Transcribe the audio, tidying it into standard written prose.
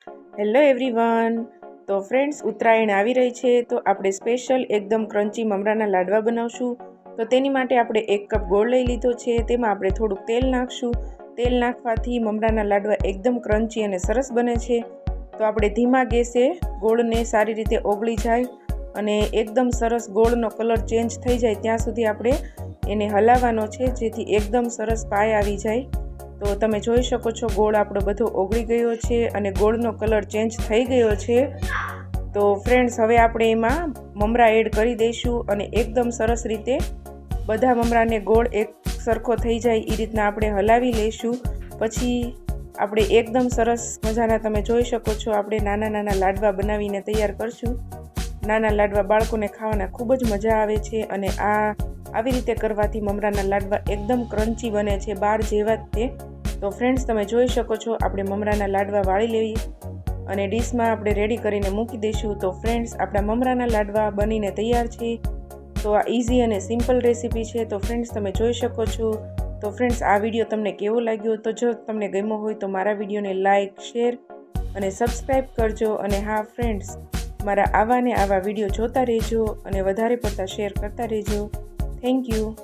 Hello everyone. તો friends, Uttarayan આવી રહી છે તો આપણે સ્પેશિયલ એકદમ ક્રન્ચી મમરાના લાડવા બનાવશું। તો તેની માટે આપણે 1 કપ ગોળ લઈ લીધો છે। તેમાં આપણે થોડુંક તેલ નાખશું। તેલ નાખવાથી મમરાના લાડવા એકદમ ક્રન્ચી અને સરસ બને છે। તો આપણે ધીમા ગેસે ગોળને સારી રીતે ઓગળી જાય અને એકદમ સરસ ગોળનો કલર ચેન્જ થઈ જાય ત્યાં સુધી આપણે એને હલાવવાનો છે, જેથી એકદમ સરસ પાય આવી જાય। તો તમે જોઈ શકો છો ગોળ આપણો બધો ઓગળી ગયો છે અને ગોળનો કલર ચેન્જ થઈ ગયો છે। તો ફ્રેન્ડ્સ, હવે આપણે એમાં મમરા એડ કરી દઈશું અને એકદમ સરસ રીતે બધા મમરાને ગોળ એક સરખો થઈ જાય એ રીતના આપણે હલાવી લઈશું। પછી આપણે એકદમ સરસ મજાના, તમે જોઈ શકો છો, આપણે નાના નાના લાડવા બનાવીને તૈયાર કરશું। નાના લાડવા બાળકોને ખાવાના ખૂબ જ મજા આવે છે અને આવી રીતે કરવાથી મમરાના લાડવા એકદમ ક્રન્ચી બને છે, બાર જેવા જ તે। તો ફ્રેન્ડ્સ, તમે જોઈ શકો છો આપણે મમરાના લાડવા વાળી લેવી અને ડીશમાં આપણે રેડી કરીને મૂકી દઈશું। તો ફ્રેન્ડ્સ, આપણા મમરાના લાડવા બનીને તૈયાર છે। તો આ ઇઝી અને સિમ્પલ રેસીપી છે। તો ફ્રેન્ડ્સ, તમે જોઈ શકો છો। તો ફ્રેન્ડ્સ, આ વિડીયો તમને કેવો લાગ્યો? તો જો તમને ગમ્યો હોય તો મારા વિડીયોને લાઇક, શેર અને સબસ્ક્રાઈબ કરજો। અને હા ફ્રેન્ડ્સ, મારા આવા વિડીયો જોતા રહેજો અને વધારે પડતા શેર કરતા રહેજો। Thank you.